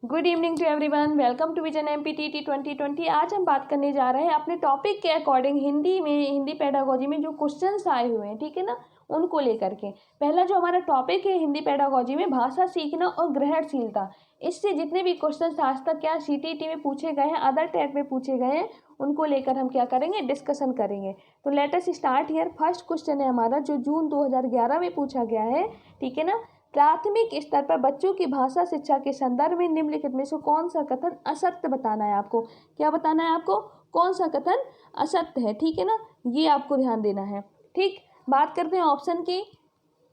Good evening to everyone, welcome to vision MPTT 2020। आज हम बात करने जा रहे हैं अपने टॉपिक के अकॉर्डिंग हिंदी पेडागोजी में जो क्वेश्चंस आए हुए हैं, ठीक है ना, उनको लेकर के। पहला जो हमारा टॉपिक है हिंदी पेडागोजी में, भाषा सीखना और ग्रहणशीलता। इससे जितने भी क्वेश्चंस आज तक क्या सीटीईटी में पूछे गए हैं, अदर टैग में पूछे गए हैं, उनको लेकर हम क्या करेंगे, डिस्कशन करेंगे। तो let us start here. First question है हमारा जो जून 2011 में पूछा गया है, ठीक है ना। प्राथमिक स्तर पर बच्चों की भाषा शिक्षा के संदर्भ में निम्नलिखित में से कौन सा कथन असत्य बताना है आपको। क्या बताना है आपको, कौन सा कथन असत्य है, ठीक है ना, ये आपको ध्यान देना है। ठीक, बात करते हैं ऑप्शन की।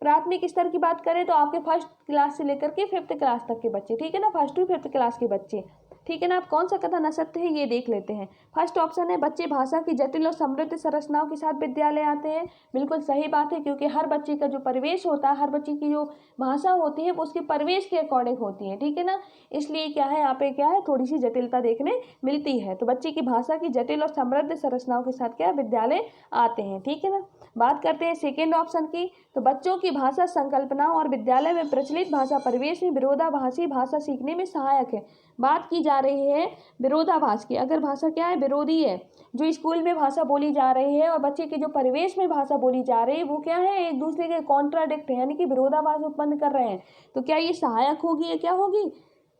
प्राथमिक स्तर की बात करें तो आपके फर्स्ट क्लास से लेकर के 5th क्लास तक के बच्चे, ठीक है ना, 1st to 5th क्लास के बच्चे, ठीक है ना। आप कौन सा कथन असत्य है ये देख लेते हैं। फर्स्ट ऑप्शन है बच्चे भाषा की जटिल और समृद्ध संरचनाओं के साथ विद्यालय आते हैं। बिल्कुल सही बात है, क्योंकि हर बच्चे का जो परिवेश होता है, हर बच्चे की जो भाषा होती है वो उसके परिवेश के अकॉर्डिंग होती है, ठीक है ना। इसलिए क्या है, यहाँ पे क्या है, थोड़ी सी जटिलता देखने मिलती है। तो बच्चे की भाषा की जटिल और समृद्ध संरचनाओं के साथ क्या विद्यालय आते हैं, ठीक है ना। बात करते हैं सेकेंड ऑप्शन की। तो बच्चों की भाषा संकल्पनाओं और विद्यालय में प्रचलित भाषा परिवेश में विरोधाभासी भाषा सीखने में सहायक है। बात की जा रही है विरोधाभास की। अगर भाषा क्या है, विरोधी है, जो स्कूल में भाषा बोली जा रही है और बच्चे के जो परिवेश में भाषा बोली जा रही है वो क्या है, एक दूसरे के कॉन्ट्राडिक्ट है, यानी कि विरोधाभास उत्पन्न कर रहे हैं। तो क्या ये सहायक होगी या क्या होगी,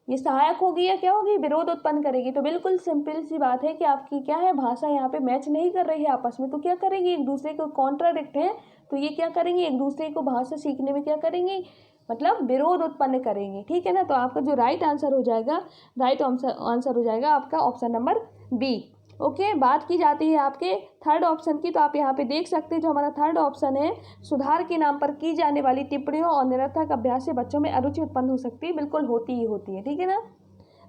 ये सहायक होगी या क्या होगी, विरोध उत्पन्न करेगी। तो बिल्कुल सिंपल सी बात है कि आपकी क्या है, भाषा यहाँ पे मैच नहीं कर रही है आपस में, तो क्या करेगी, एक दूसरे को कॉन्ट्राडिक्ट है, तो ये क्या करेंगे, एक दूसरे को भाषा सीखने में क्या करेंगे, मतलब विरोध उत्पन्न करेंगे, ठीक है ना। तो आपका जो राइट आंसर हो जाएगा, राइट आंसर हो जाएगा आपका ऑप्शन नंबर बी। ओके, बात की जाती है आपके थर्ड ऑप्शन की। तो आप यहाँ पे देख सकते हैं जो हमारा थर्ड ऑप्शन है, सुधार के नाम पर की जाने वाली टिप्पणियों और निरर्थक अभ्यास से बच्चों में अरुचि उत्पन्न हो सकती है। बिल्कुल होती ही होती है, ठीक है ना।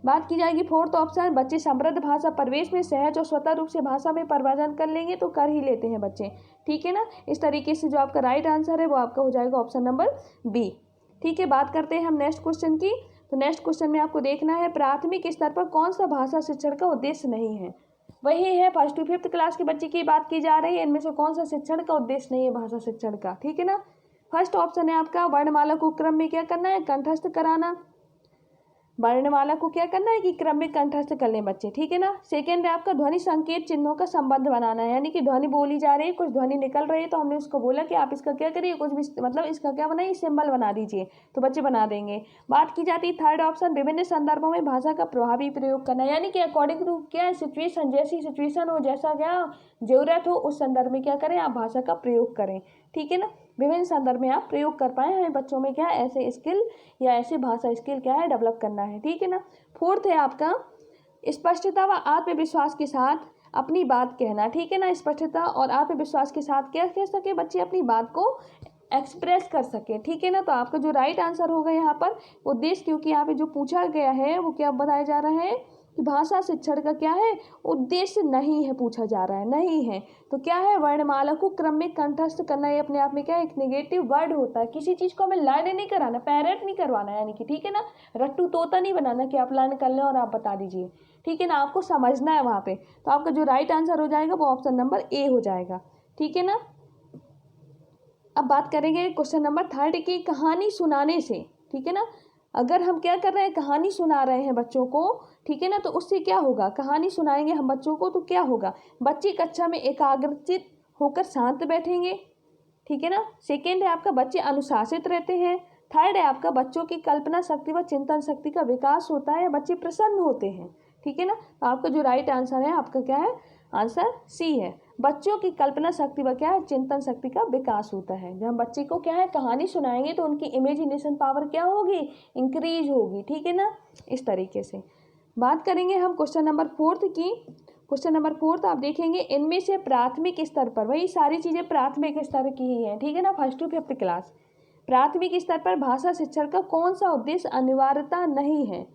बात की जाएगी फोर्थ ऑप्शन, बच्चे समृद्ध भाषा परिवेश में सहज और स्वतः रूप से भाषा में परिवर्तन कर लेंगे, तो कर ही लेते हैं बच्चे, ठीक है ना। इस तरीके से जो आपका राइट आंसर है वो आपका हो जाएगा ऑप्शन नंबर बी। ठीक है, बात करते हैं हम नेक्स्ट क्वेश्चन की। तो नेक्स्ट क्वेश्चन में आपको देखना है प्राथमिक स्तर पर कौन सा भाषा शिक्षण का उद्देश्य नहीं है। वही है 1st to 5th क्लास के बच्चे की बात की जा रही है, इनमें से कौन सा शिक्षण का उद्देश्य नहीं है भाषा शिक्षण का, ठीक है ना। फर्स्ट ऑप्शन है आपका वर्णमाला को क्रम में क्या करना है, कंठस्थ कराना। वर्णमाला को क्या करना है कि क्रम में कंठस्थ कर लें बच्चे, ठीक है ना। सेकेंड है आपका ध्वनि संकेत चिन्हों का संबंध बनाना है, यानी कि ध्वनि बोली जा रही है, कुछ ध्वनि निकल रही है, तो हमने उसको बोला कि आप इसका क्या करिए, कुछ भी मतलब इसका क्या बनाइए, सिंबल बना दीजिए, तो बच्चे बना देंगे। बात की जाती है थर्ड ऑप्शन, विभिन्न संदर्भों में भाषा का प्रभावी प्रयोग करना, यानी कि अकॉर्डिंग टू क्या है सिचुएशन, जैसी सिचुएशन हो, जैसा क्या जरूरत हो, उस संदर्भ में क्या करें, आप भाषा का प्रयोग करें, ठीक है ना। विभिन्न संदर्भ में आप प्रयोग कर पाए, हमें बच्चों में क्या ऐसे स्किल या ऐसे भाषा स्किल क्या है डेवलप करना है, ठीक है ना। फोर्थ है आपका स्पष्टता व आत्मविश्वास के साथ अपनी बात कहना, ठीक है ना। स्पष्टता और आत्मविश्वास के साथ क्या कह सके बच्चे, अपनी बात को एक्सप्रेस कर सके, ठीक है ना। तो आपका जो राइट आंसर होगा यहाँ पर उद्देश्य, क्योंकि यहाँ पे जो पूछा गया है वो क्या बताया जा रहा है कि भाषा शिक्षण का क्या है उद्देश्य नहीं है, पूछा जा रहा है, नहीं है। तो क्या है, वर्णमाला को क्रम में कंठस्थ करना, ये अपने आप में क्या है, एक नेगेटिव वर्ड होता है। किसी चीज़ को हमें लर्न नहीं कराना, पैरेट नहीं करवाना, यानी कि ठीक है ना, रट्टू तोता नहीं बनाना कि आप लर्न कर लें और आप बता दीजिए, ठीक है ना, आपको समझना है वहाँ पे। तो आपका जो राइट आंसर हो जाएगा वो ऑप्शन नंबर ए हो जाएगा, ठीक है ना। अब बात करेंगे क्वेश्चन नंबर थर्ड की, कहानी सुनाने से, ठीक है ना। अगर हम क्या कर रहे हैं, कहानी सुना रहे हैं बच्चों को, ठीक है ना, तो उससे क्या होगा, कहानी सुनाएंगे हम बच्चों को तो क्या होगा, बच्चे कक्षा में एकाग्रचित होकर शांत बैठेंगे, ठीक है ना। सेकेंड है आपका बच्चे अनुशासित रहते हैं। थर्ड है आपका बच्चों की कल्पना शक्ति व चिंतन शक्ति का विकास होता है, बच्चे प्रसन्न होते हैं, ठीक है ना। तो आपका जो राइट आंसर है आपका क्या है, आंसर सी है, बच्चों की कल्पना शक्ति व क्या है, चिंतन शक्ति का विकास होता है। जब हम बच्चे को क्या है कहानी सुनाएंगे तो उनकी इमेजिनेशन पावर क्या होगी, इंक्रीज होगी, ठीक है ना। इस तरीके से बात करेंगे हम क्वेश्चन नंबर फोर्थ की। क्वेश्चन नंबर फोर्थ आप देखेंगे, इनमें से प्राथमिक स्तर पर, वही सारी चीज़ें प्राथमिक स्तर की ही हैं, ठीक है ना, 1st to 5th क्लास। प्राथमिक स्तर पर भाषा शिक्षण का कौन सा उद्देश्य अनिवार्यता नहीं है,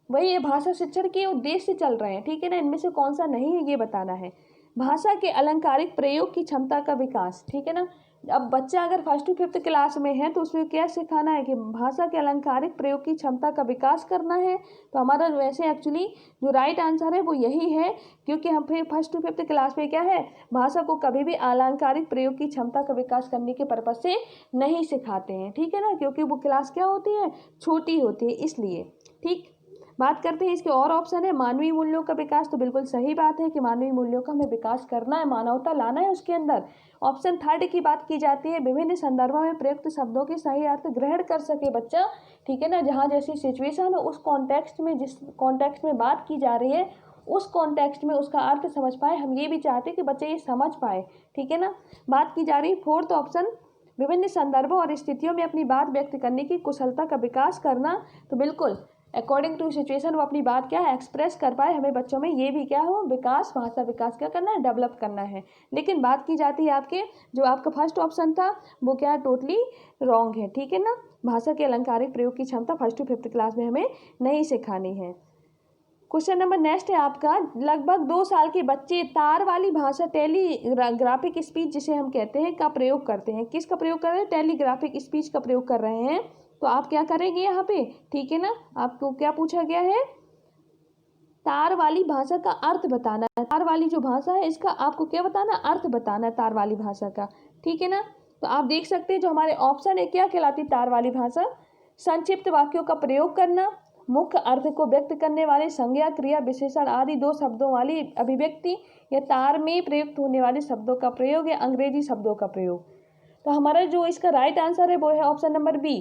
वही ये भाषा शिक्षण के उद्देश्य चल रहे हैं, ठीक है ना, इनमें से कौन सा नहीं है ये बताना है। भाषा के अलंकारिक प्रयोग की क्षमता का विकास, ठीक है ना। अब बच्चा अगर 1st to 5th क्लास में है तो उसमें क्या सिखाना है कि भाषा के अलंकारिक प्रयोग की क्षमता का विकास करना है। तो हमारा वैसे एक्चुअली जो राइट आंसर है वो यही है, क्योंकि हम फिर 1st to 5th क्लास में क्या है, भाषा को कभी भी अलंकारिक प्रयोग की क्षमता का विकास करने के पर्पज से नहीं सिखाते हैं, ठीक है ना, क्योंकि वो क्लास क्या होती है, छोटी होती है, इसलिए। ठीक, बात करते हैं इसके और ऑप्शन है। मानवीय मूल्यों का विकास, तो बिल्कुल सही बात है कि मानवीय मूल्यों का हमें विकास करना है, मानवता लाना है उसके अंदर। ऑप्शन थर्ड की बात की जाती है, विभिन्न संदर्भों में प्रयुक्त शब्दों के सही अर्थ ग्रहण कर सके बच्चा, ठीक है ना। जहाँ जैसी सिचुएशन हो उस कॉन्टेक्स्ट में, जिस कॉन्टेक्स्ट में बात की जा रही है उस कॉन्टेक्स्ट में उसका अर्थ समझ पाए। हम ये भी चाहते हैं कि बच्चे ये समझ पाए, ठीक है ना। बात की जा रही है फोर्थ ऑप्शन, विभिन्न संदर्भों और स्थितियों में अपनी बात व्यक्त करने की कुशलता का विकास करना। तो बिल्कुल अकॉर्डिंग टू सिचुएशन वो अपनी बात क्या है एक्सप्रेस कर पाए। हमें बच्चों में ये भी क्या हो विकास, भाषा विकास क्या करना है, डेवलप करना है। लेकिन बात की जाती है आपके जो आपका फर्स्ट ऑप्शन था वो क्या है, टोटली रॉन्ग है, ठीक है ना। भाषा के अलंकारिक प्रयोग की क्षमता 1st to 5th क्लास में हमें नहीं सिखानी है। क्वेश्चन नंबर नेक्स्ट है आपका, लगभग 2 साल के बच्चे तार वाली भाषा टेलीग्राफिक स्पीच जिसे हम कहते हैं का प्रयोग करते हैं। किसका प्रयोग कर रहे हैं, टेलीग्राफिक स्पीच का प्रयोग कर रहे हैं। तो आप क्या करेंगे यहाँ पे, ठीक है ना। आपको क्या पूछा गया है, तार वाली भाषा का अर्थ बताना है। तार वाली जो भाषा है इसका आपको क्या बताना, अर्थ बताना है तार वाली भाषा का, ठीक है ना। तो आप देख सकते हैं जो हमारे ऑप्शन है क्या कहलाती है तार वाली भाषा, संक्षिप्त वाक्यों का प्रयोग करना, मुख्य अर्थ को व्यक्त करने वाले संज्ञा, क्रिया, विशेषण आदि 2 शब्दों वाली अभिव्यक्ति, या तार में प्रयुक्त होने वाले शब्दों का प्रयोग या अंग्रेजी शब्दों का प्रयोग। तो हमारा जो इसका राइट आंसर है वो है ऑप्शन नंबर बी।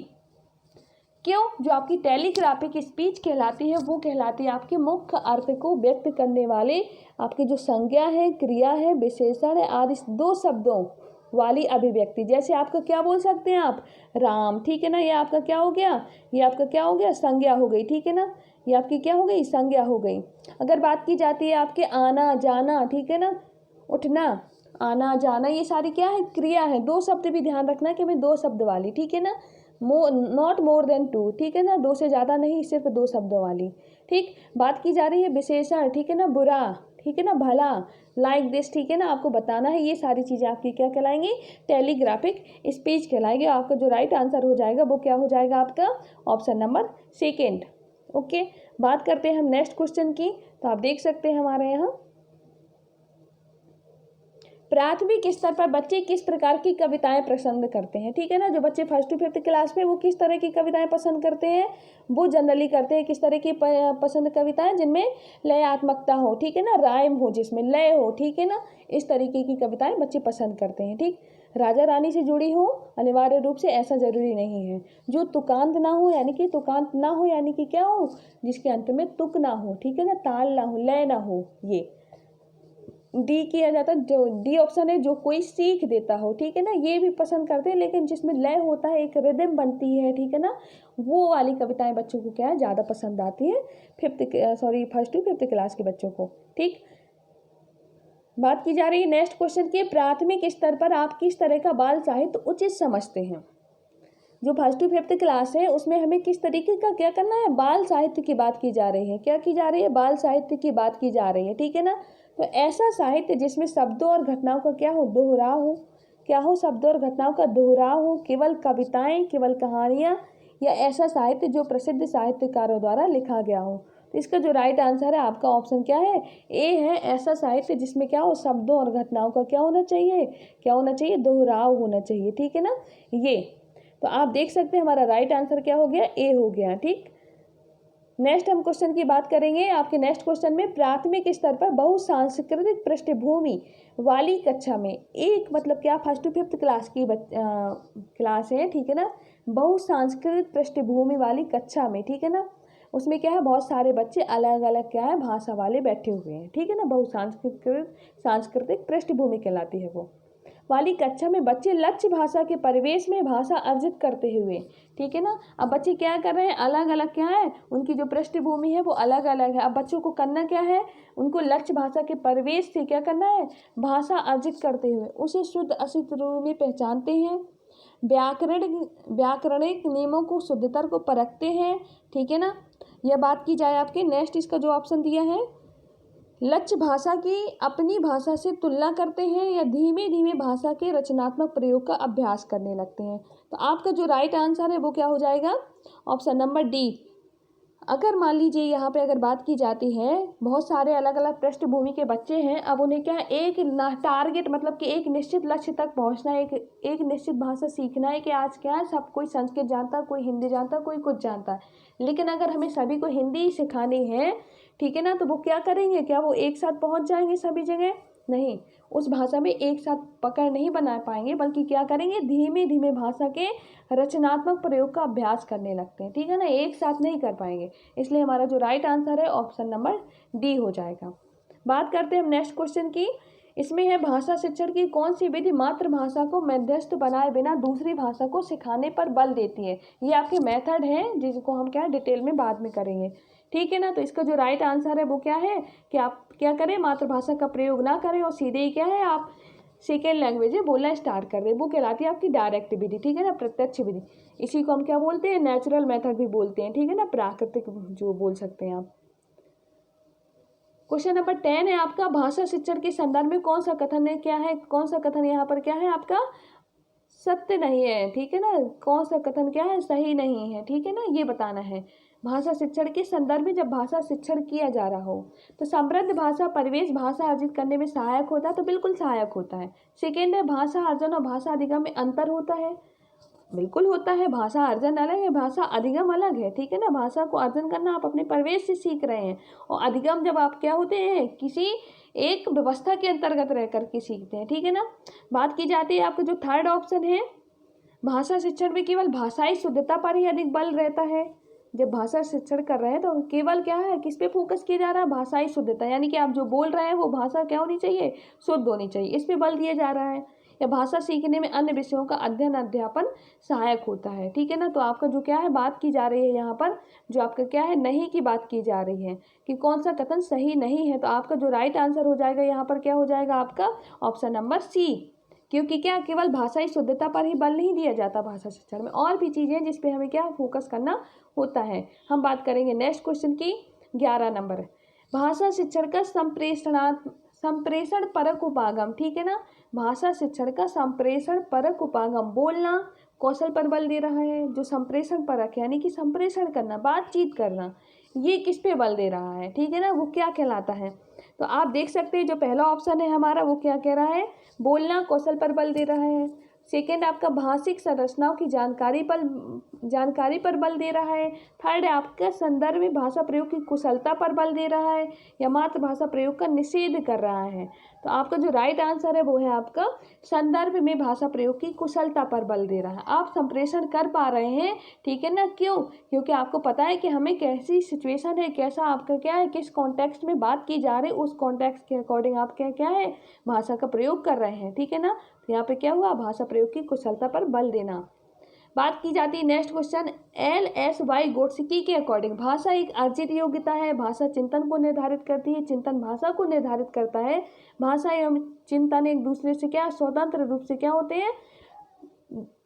क्यों, जो आपकी टेलीग्राफिक स्पीच कहलाती है वो कहलाती है आपके मुख्य अर्थ को व्यक्त करने वाले आपकी जो संज्ञा है, क्रिया है, विशेषण है आदि 2 शब्दों वाली अभिव्यक्ति। जैसे आपका क्या बोल सकते हैं आप, राम, ठीक है ना। ये आपका क्या हो गया, ये आपका क्या हो गया, संज्ञा हो गई, ठीक है ना। ये आपकी क्या हो गई, संज्ञा हो गई। अगर बात की जाती है आपके आना जाना, ठीक है ना, उठना, आना जाना, ये सारी क्या है, क्रिया है। 2 शब्द भी ध्यान रखना कि हमें 2 शब्द वाली, ठीक है ना, नॉट मोर देन 2, ठीक है ना, 2 से ज़्यादा नहीं, सिर्फ 2 शब्दों वाली। ठीक, बात की जा रही है विशेषण, ठीक है ना, बुरा, ठीक है ना, भला, लाइक दिस, ठीक है ना, आपको बताना है। ये सारी चीज़ें आपकी क्या कहलाएंगी, टेलीग्राफिक स्पीच कहलाएगी। आपका जो राइट आंसर हो जाएगा वो क्या हो जाएगा आपका, ऑप्शन नंबर सेकेंड। ओके, बात करते हैं हम नेक्स्ट क्वेश्चन की। तो आप देख सकते हैं हमारे यहाँ प्राथमिक स्तर पर बच्चे किस प्रकार की कविताएं पसंद करते हैं, ठीक है ना। जो बच्चे 1st to 5th क्लास में वो किस तरह की कविताएं पसंद करते हैं, वो जनरली करते हैं किस तरह की पसंद कविताएं, जिनमें लयात्मकता हो, ठीक है ना, राइम हो, जिसमें लय हो, ठीक है ना, इस तरीके की कविताएं बच्चे पसंद करते हैं। ठीक, राजा रानी से जुड़ी हो अनिवार्य रूप से ऐसा जरूरी नहीं है। जो तुकांत ना हो, यानी कि तुकांत ना हो यानी कि क्या हो, जिसके अंत में तुक ना हो, ठीक है ना, ताल ना हो, लय ना हो, ये डी किया जाता है। जो डी ऑप्शन है, जो कोई सीख देता हो, ठीक है ना, ये भी पसंद करते हैं। लेकिन जिसमें लय होता है, एक रिदम बनती है, ठीक है ना, वो वाली कविताएं बच्चों को क्या है ज़्यादा पसंद आती है 1st to 5th क्लास के बच्चों को। ठीक, बात की जा रही है नेक्स्ट क्वेश्चन की, प्राथमिक स्तर पर आप किस तरह का बाल साहित्य उचित समझते हैं। जो 1st to 5th क्लास है उसमें हमें किस तरीके का क्या करना है, बाल साहित्य की बात की जा रही है। क्या की जा रही है, बाल साहित्य की बात की जा रही है, ठीक है ना। तो ऐसा साहित्य जिसमें शब्दों और घटनाओं का क्या हो, दोहराव हो, क्या हो, शब्दों और घटनाओं का दोहराव हो, केवल कविताएं, केवल कहानियाँ, या ऐसा साहित्य जो प्रसिद्ध साहित्यकारों द्वारा लिखा गया हो। तो इसका जो राइट आंसर है आपका ऑप्शन क्या है, ए है, ऐसा साहित्य जिसमें क्या हो, शब्दों और घटनाओं का क्या होना चाहिए, क्या होना चाहिए, दोहराव होना चाहिए, ठीक है ना। ये तो आप देख सकते हैं हमारा राइट आंसर क्या हो गया, ए हो गया। ठीक, नेक्स्ट हम क्वेश्चन की बात करेंगे। आपके नेक्स्ट क्वेश्चन में प्राथमिक स्तर पर बहुसांस्कृतिक पृष्ठभूमि वाली कक्षा में, एक मतलब क्या 1st to 5th क्लास की क्लास है, ठीक है ना, बहुसांस्कृतिक पृष्ठभूमि वाली कक्षा में, ठीक है ना, उसमें क्या है, बहुत सारे बच्चे अलग अलग क्या है भाषा वाले बैठे हुए हैं, ठीक है ना, सांस्कृतिक पृष्ठभूमि कहलाती है वो वाली कक्षा में बच्चे लक्ष्य भाषा के परिवेश में भाषा अर्जित करते हुए, ठीक है ना। अब बच्चे क्या कर रहे हैं, अलग अलग क्या है, उनकी जो पृष्ठभूमि है वो अलग अलग है। अब बच्चों को करना क्या है, उनको लक्ष्य भाषा के परिवेश से क्या करना है, भाषा अर्जित करते हुए उसे शुद्ध अशुद्ध रूप में पहचानते हैं, व्याकरणिक नियमों को, शुद्धतर को परखते हैं, ठीक है ना। यह बात की जाए आपके नेक्स्ट, इसका जो ऑप्शन दिया है, लक्ष्य भाषा की अपनी भाषा से तुलना करते हैं, या धीमे धीमे भाषा के रचनात्मक प्रयोग का अभ्यास करने लगते हैं। तो आपका जो राइट आंसर है वो क्या हो जाएगा, ऑप्शन नंबर डी। अगर मान लीजिए यहाँ पे अगर बात की जाती है, बहुत सारे अलग अलग पृष्ठभूमि के बच्चे हैं, अब उन्हें क्या है, एक टारगेट मतलब कि एक निश्चित लक्ष्य तक पहुँचना है, एक निश्चित भाषा सीखना है कि आज क्या है, सब कोई संस्कृत जानता, कोई हिंदी जानता, कोई कुछ जानता है, लेकिन अगर हमें सभी को हिंदी सिखानी है, ठीक है ना, तो वो क्या करेंगे, क्या वो एक साथ पहुँच जाएंगे सभी जगह? नहीं, उस भाषा में एक साथ पकड़ नहीं बना पाएंगे, बल्कि क्या करेंगे, धीमे धीमे भाषा के रचनात्मक प्रयोग का अभ्यास करने लगते हैं, ठीक है ना, एक साथ नहीं कर पाएंगे। इसलिए हमारा जो राइट आंसर है ऑप्शन नंबर डी हो जाएगा। बात करते हैं हम नेक्स्ट क्वेश्चन की। इसमें है, भाषा शिक्षण की कौन सी विधि मातृभाषा को मध्यस्थ बनाए बिना दूसरी भाषा को सिखाने पर बल देती है? ये आपके मेथड है जिसको हम क्या डिटेल में बाद में करेंगे, ठीक है ना। तो इसका जो राइट आंसर है वो क्या है कि आप क्या करें, मातृभाषा का प्रयोग ना करें और सीधे ही क्या है, आप सेकेंड लैंग्वेज में बोलना स्टार्ट कर दें। वो कहलाती है आपकी डायरेक्ट विधि, ठीक है ना, प्रत्यक्ष विधि। इसी को हम क्या बोलते हैं, नेचुरल मेथड भी बोलते हैं, ठीक है ना, प्राकृतिक जो बोल सकते हैं आप। क्वेश्चन नंबर 10 है आपका, भाषा शिक्षण के संदर्भ में कौन सा कथन है, क्या है, कौन सा कथन यहाँ पर क्या है आपका सत्य नहीं है, ठीक है ना, कौन सा कथन क्या है सही नहीं है, ठीक है ना, ये बताना है। भाषा शिक्षण के संदर्भ में जब भाषा शिक्षण किया जा रहा हो तो समृद्ध भाषा परिवेश भाषा अर्जित करने में सहायक होता है, तो बिल्कुल सहायक होता है। सेकेंड है, भाषा अर्जन और भाषा अधिगम में अंतर होता है, बिल्कुल होता है। भाषा अर्जन अलग है, भाषा अधिगम अलग है, ठीक है ना। भाषा को अर्जन करना आप अपने परिवेश से सीख रहे हैं, और अधिगम जब आप क्या होते हैं, किसी एक व्यवस्था के अंतर्गत रह करके सीखते हैं, ठीक है ना। बात की जाती है आपका जो थर्ड ऑप्शन है, भाषा शिक्षण में केवल भाषाई शुद्धता पर ही अधिक बल रहता है। जब भाषा शिक्षण कर रहे हैं तो केवल क्या है, किस पे फोकस किया जा रहा है, भाषाई शुद्धता, यानी कि आप जो बोल रहे हैं वो भाषा क्या होनी चाहिए, शुद्ध होनी चाहिए, इस पे बल दिया जा रहा है। या भाषा सीखने में अन्य विषयों का अध्ययन अध्यापन सहायक होता है, ठीक है ना। तो आपका जो क्या है बात की जा रही है यहाँ पर, जो आपका क्या है नहीं की बात की जा रही है कि कौन सा कथन सही नहीं है, तो आपका जो राइट आंसर हो जाएगा यहाँ पर क्या हो जाएगा आपका ऑप्शन नंबर सी। क्योंकि क्या केवल भाषाई शुद्धता पर ही बल नहीं दिया जाता भाषा शिक्षण में, और भी चीज़ें हैं जिस पे हमें क्या फोकस करना होता है। हम बात करेंगे नेक्स्ट क्वेश्चन की, 11 नंबर, भाषा शिक्षण का संप्रेषण परक उपागम, ठीक है ना। भाषा शिक्षण का संप्रेषण परक उपागम, बोलना कौशल पर बल दे रहा है। जो संप्रेषण परक यानी कि संप्रेषण करना, बातचीत करना, ये किस पे बल दे रहा है, ठीक है ना, वो क्या कहलाता है। तो आप देख सकते हैं जो पहला ऑप्शन है हमारा वो क्या कह रहा है, बोलना कौशल पर बल दे रहा है। सेकेंड आपका भाषिक संरचनाओं की जानकारी पर बल दे रहा है। थर्ड है आपका संदर्भ में भाषा प्रयोग की कुशलता पर बल दे रहा है, या मातृभाषा प्रयोग का निषेध कर रहा है। तो आपका जो राइट आंसर है वो है आपका संदर्भ में भाषा प्रयोग की कुशलता पर बल दे रहा है। आप संप्रेषण कर पा रहे हैं, ठीक है ना, क्यों, क्योंकि आपको पता है कि हमें कैसी सिचुएशन है, कैसा आपका क्या है, किस कॉन्टेक्स्ट में बात की जा रही है, उस कॉन्टेक्स्ट के अकॉर्डिंग आप क्या क्या है भाषा का प्रयोग कर रहे हैं, ठीक है ना। तो यहाँ पे क्या हुआ, भाषा प्रयोग की कुशलता पर बल देना। बात की जाती है नेक्स्ट क्वेश्चन, LSY गोत्स्की के अकॉर्डिंग भाषा एक अर्जित योग्यता है, भाषा चिंतन को निर्धारित करती है, चिंतन भाषा को निर्धारित करता है, भाषा एवं चिंतन एक दूसरे से क्या स्वतंत्र रूप से क्या होते हैं,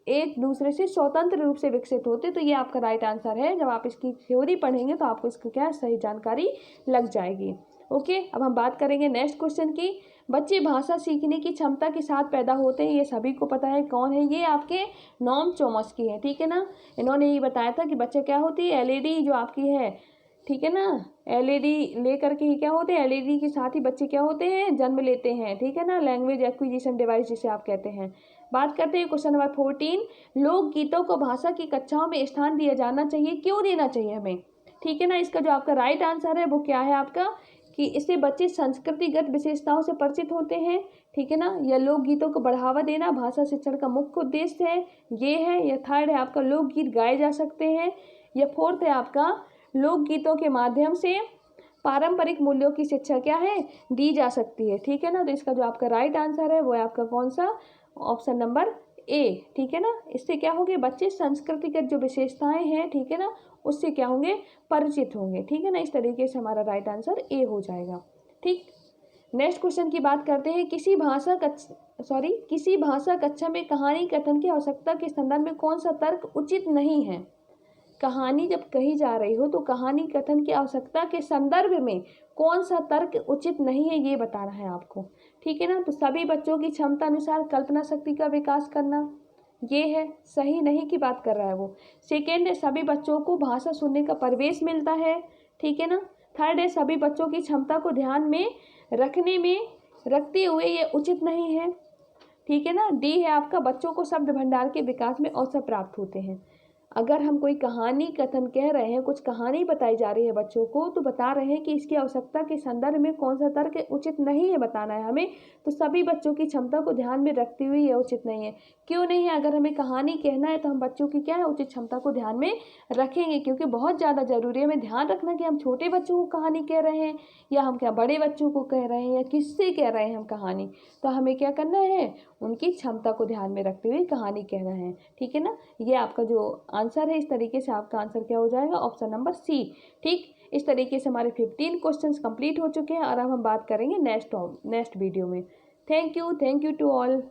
एक दूसरे से स्वतंत्र रूप से विकसित होते। तो ये आपका राइट आंसर है। जब आप इसकी थ्योरी पढ़ेंगे तो आपको इसकी क्या सही जानकारी लग जाएगी। ओके, अब हम बात करेंगे नेक्स्ट क्वेश्चन की, बच्चे भाषा सीखने की क्षमता के साथ पैदा होते हैं, ये सभी को पता है। कौन है ये, आपके नोम चोम्स्की है, ठीक है ना। इन्होंने ये बताया था कि बच्चे क्या होती है, LED जो आपकी है, ठीक है ना, LED लेकर के ही क्या होते हैं, LED के साथ ही बच्चे क्या होते हैं, जन्म लेते हैं, ठीक है ना, लैंग्वेज एक्विजिशन डिवाइस जिसे आप कहते हैं। बात करते हैं क्वेश्चन नंबर 14, लोकगीतों को भाषा की कक्षाओं में स्थान दिया जाना चाहिए, क्यों देना चाहिए हमें, ठीक है ना। इसका जो आपका राइट आंसर है वो क्या है आपका कि इससे बच्चे संस्कृतिगत विशेषताओं से परिचित होते हैं, ठीक है ना। या लोकगीतों को बढ़ावा देना भाषा शिक्षण का मुख्य उद्देश्य है, ये है। या थर्ड है आपका लोकगीत गाए जा सकते हैं। या फोर्थ है आपका लोकगीतों के माध्यम से पारंपरिक मूल्यों की शिक्षा क्या है दी जा सकती है, ठीक है ना। तो इसका जो आपका राइट आंसर है वो है आपका कौन सा, ऑप्शन नंबर ए, ठीक है ना। इससे क्या होंगे बच्चे संस्कृतिगत जो विशेषताएं हैं, ठीक है ना, उससे क्या होंगे परिचित होंगे, ठीक है ना। इस तरीके से हमारा राइट आंसर ए हो जाएगा। ठीक, नेक्स्ट क्वेश्चन की बात करते हैं, किसी भाषा कक्षा में कहानी कथन की आवश्यकता के संदर्भ में कौन सा तर्क उचित नहीं है। कहानी जब कही जा रही हो तो कहानी कथन की आवश्यकता के संदर्भ में कौन सा तर्क उचित नहीं है ये बताना है आपको, ठीक है ना। तो सभी बच्चों की क्षमता अनुसार कल्पना शक्ति का विकास करना, ये है, सही नहीं की बात कर रहा है वो। सेकेंड है सभी बच्चों को भाषा सुनने का परिवेश मिलता है, ठीक है ना। थर्ड है सभी बच्चों की क्षमता को ध्यान में रखते हुए ये उचित नहीं है, ठीक है ना। डी है आपका बच्चों को शब्द भंडार के विकास में अवसर प्राप्त होते हैं। अगर हम कोई कहानी कथन कह रहे हैं, कुछ कहानी बताई जा रही है बच्चों को, तो बता रहे हैं कि इसकी आवश्यकता के संदर्भ में कौन सा तर्क उचित नहीं है बताना है हमें, तो सभी बच्चों की क्षमता को ध्यान में रखते हुए ये उचित नहीं है। क्यों नहीं है? अगर हमें कहानी कहना है तो हम बच्चों की क्या है उचित क्षमता को ध्यान में रखेंगे, क्योंकि बहुत ज़्यादा जरूरी है हमें ध्यान रखना कि हम छोटे बच्चों को कहानी कह रहे हैं या हम क्या बड़े बच्चों को कह रहे हैं या किससे कह रहे हैं हम कहानी। तो हमें क्या करना है, उनकी क्षमता को ध्यान में रखते हुए कहानी कहना है, ठीक है ना। ये आपका जो आंसर है, इस तरीके से आपका आंसर क्या हो जाएगा, ऑप्शन नंबर सी। ठीक, इस तरीके से हमारे 15 क्वेश्चंस कंप्लीट हो चुके हैं और अब हम बात करेंगे नेक्स्ट वीडियो में। Thank you to all.